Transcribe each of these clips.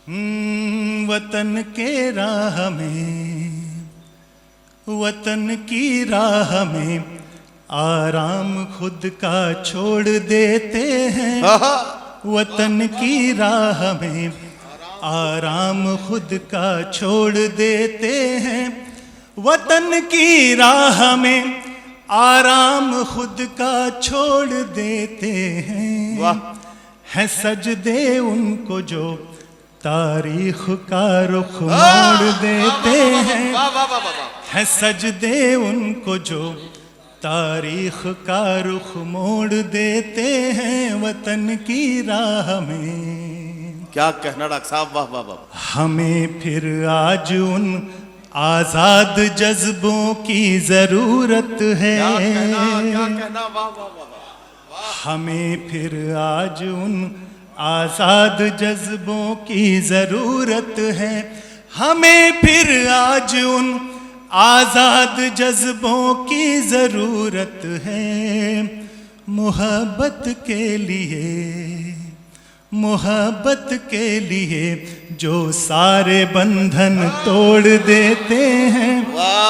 वतन के राह में, वतन की राह में आराम खुद का छोड़ देते हैं। वतन की राह में आराम खुद का छोड़ देते हैं। वतन की राह में आराम खुद का छोड़ देते हैं। है सजदे उनको जो तारीख का रुख मोड़ देते हैं। है सजदे उनको जो तारीख का रुख मोड़ देते हैं। वतन की राह में क्या कहना डॉक्टर साहब, वाह वाह वाह। हमें फिर आज उन आजाद जज्बों की जरूरत है। क्या कहना, वाह वाह वाह। हमें फिर आज उन आजाद जज्बों की जरूरत है। हमें फिर आज उन आजाद जज्बों की जरूरत है। मोहब्बत के लिए, मोहब्बत के लिए जो सारे बंधन तोड़ देते हैं।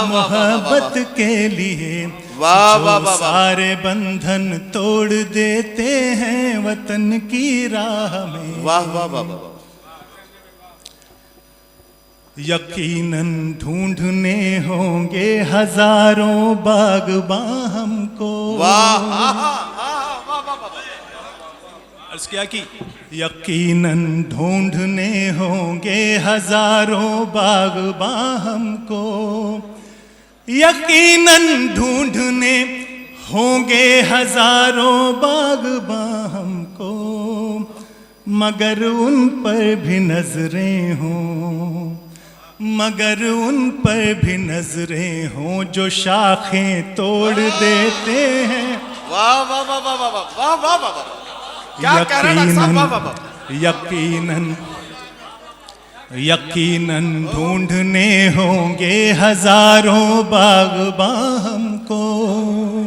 मोहब्बत के लिए जो सारे बंधन तोड़ देते हैं। वतन की राह में, वाह वाह वाह वाह। यकीनन ढूंढने होंगे हजारों बागबां हमको। अर्ज किया कि यकीनन ढूंढने होंगे हजारों बागबां हमको। यकीनन ढूंढने होंगे हजारों बागबां हमको। मगर उन पर भी नजरें हों, मगर उन पर भी नजरें हों जो शाखें तोड़ देते हैं। वाह वाह वाह वाह वाह वाह वाह वाह। क्या कह रहे हैं साहब, वाह वाह वाह। यकीनन यकीनन ढूंढने होंगे हजारों बागबां हमको।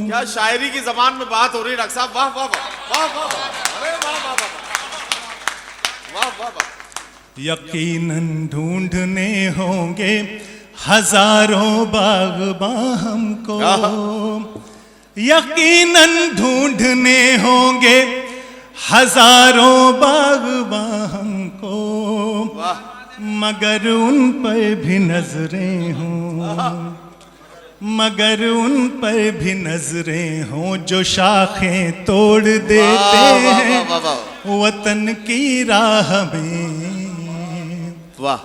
क्या शायरी की जबान में बात हो रही है डॉक्टर साहब, वाह वाह वाह वाह वाह। अरे वाह वाह वाह वाह वाह वाह। यकीनन ढूंढने होंगे हजारों बागबां हमको। यकीनन ढूंढने होंगे हजारों बागबां हमको। मगर उन पर भी नजरें हों, मगर उन पर भी नजरें हों जो शाखें तोड़ देते हैं। वतन की राह में, वाह।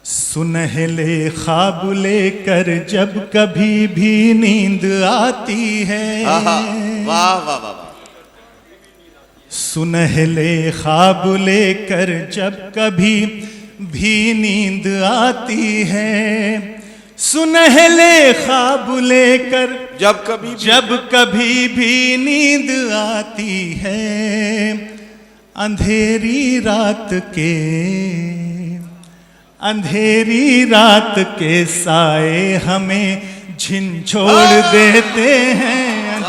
सुनहले ख्वाब लेकर जब कभी भी नींद आती है। वाह वाह वाह। सुनहले ख्वाब लेकर जब कभी भी नींद आती है। सुनहले ख्वाब लेकर जब कभी भी नींद आती है। अंधेरी रात के साए हमें झिंझोड़ देते हैं।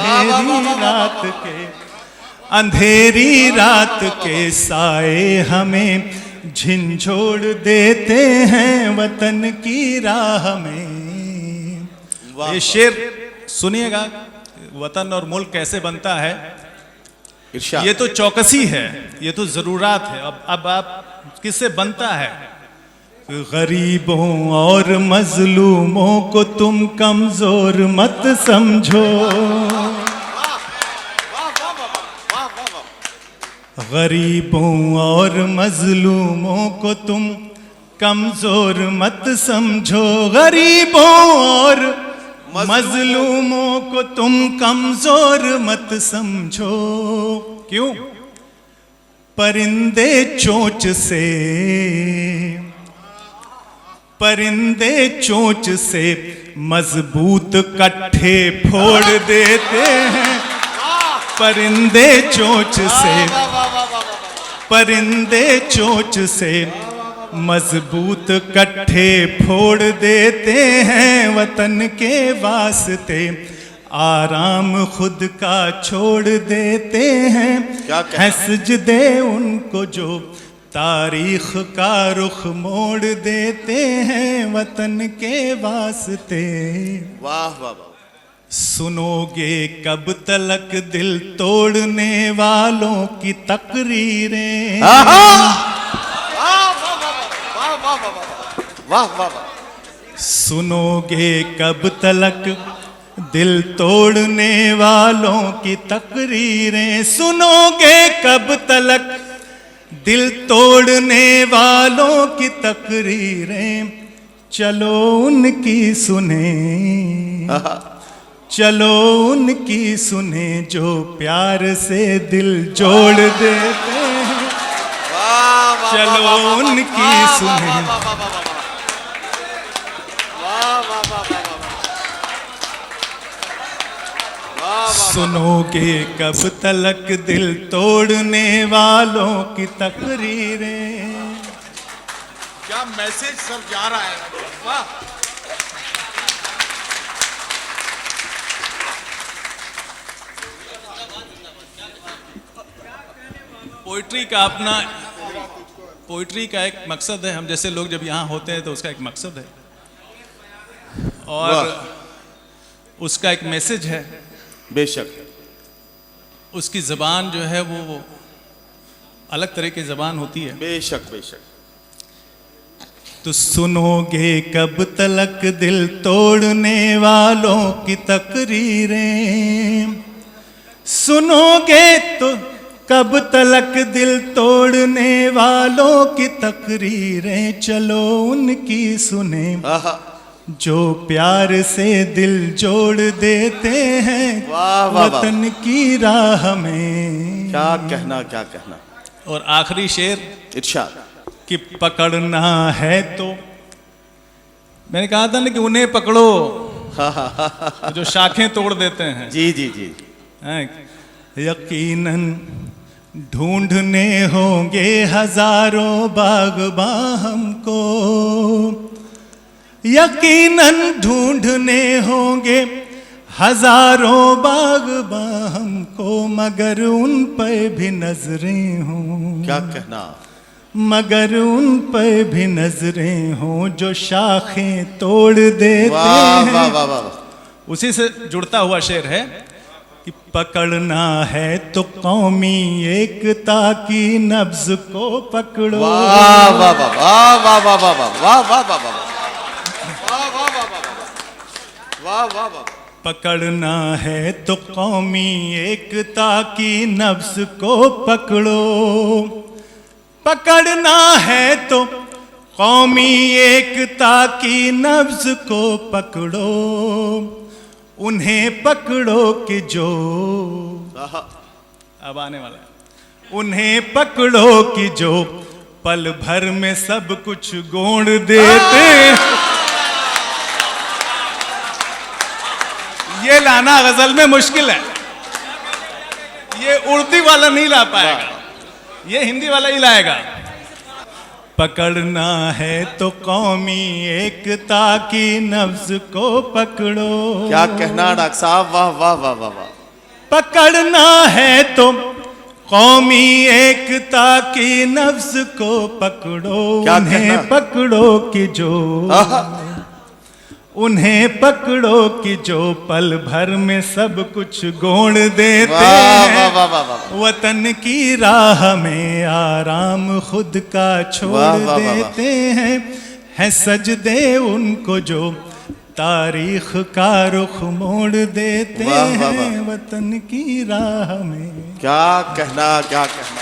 अंधेरी रात के साए हमें झिंझोड़ देते हैं। वतन की राह में। ये शेर सुनिएगा, वतन और मुल्क कैसे बनता है। ये तो चौकसी है, ये तो जरूरत है। अब आप किससे बनता है। गरीबों और मजलूमों को तुम कमजोर मत समझो। गरीबों और मजलूमों को तुम कमजोर मत समझो। गरीबों और मजलूमों को तुम कमजोर मत समझो। क्यों। परिंदे चोंच से मजबूत कट्ठे फोड़ देते हैं। परिंदे चोंच से मजबूत कट्ठे फोड़ देते हैं। वतन के वास्ते आराम खुद का छोड़ देते हैं। है सजदे उनको जो तारीख का रुख मोड़ देते हैं वतन के वास्ते। वाह वाह वाह। सुनोगे कब तलक दिल तोड़ने वालों की तकरीरें। वाह वाह वाह वाह वाह वाह वाह। सुनोगे कब तलक दिल तोड़ने वालों की तकरीरें। सुनोगे कब तलक दिल तोड़ने वालों की तकरीरें। चलो उनकी सुने, चलो उनकी सुने जो प्यार से दिल जोड़ देते हैं। चलो उनकी सुने। सुनोगे कब तलक दिल तोड़ने वालों की तकरीरें। क्या मैसेज सब जा रहा है। वाह। पोइट्री का अपना, पोइट्री का एक मकसद है। हम जैसे लोग जब यहाँ होते हैं तो उसका एक मकसद है और उसका एक मैसेज है। बेशक। उसकी ज़बान जो है वो अलग तरह की ज़बान होती है। बेशक बेशक। तो सुनोगे कब तलक दिल तोड़ने वालों की तकरीरें। सुनोगे तो कब तलक दिल तोड़ने वालों की तकरीरें। चलो उनकी सुने जो प्यार से दिल जोड़ देते हैं वाह वाह वतन की राह में। क्या कहना क्या कहना। और आखिरी शेर इरशाद कि पकड़ना है तो, मैंने कहा था ना कि उन्हें पकड़ो जो शाखें तोड़ देते हैं। जी जी जी। यकीनन ढूंढने होंगे हजारों बागबां हमको। यकीनन ढूंढने होंगे हजारों बागबां हमको। मगर उन पर भी नजरें हों। क्या कहना। मगर उन पर भी नजरें हों जो शाखें तोड़ देते हैं। वाह वाह वाह। उसी से जुड़ता हुआ शेर है कि पकड़ना है तो कौमी एकता की नब्ज को पकड़ो। वाह वाह वाह वाह वाह वाह वाह वाह वाह वाह वाह वाह वाह वाह। पकड़ना है तो कौमी एकता की नब्ज को पकड़ो। पकड़ना है तो कौमी एकता की नब्ज को पकड़ो। उन्हें पकड़ो कि जो, अब आने वाला है, उन्हें पकड़ो कि जो पल भर में सब कुछ गोंड़ देते। ये लाना गजल में मुश्किल है। ये उर्दू वाला नहीं ला पाएगा, ये हिंदी वाला ही लाएगा। पकड़ना है तो कौमी एकता की नब्ज को पकड़ो। क्या कहना डॉक्टर साहब। वाह वाह वाह वाह वाह। पकड़ना है तो कौमी एकता की नब्ज को पकड़ो। उन्हें पकड़ो कि जो, उन्हें पकड़ो कि जो पल भर में सब कुछ गोंड़ देते हैं। वतन की राह में आराम खुद का छोड़ देते हैं सजदे उनको जो तारीख का रुख मोड़ देते हैं वतन की राह में। क्या कहना क्या कहना।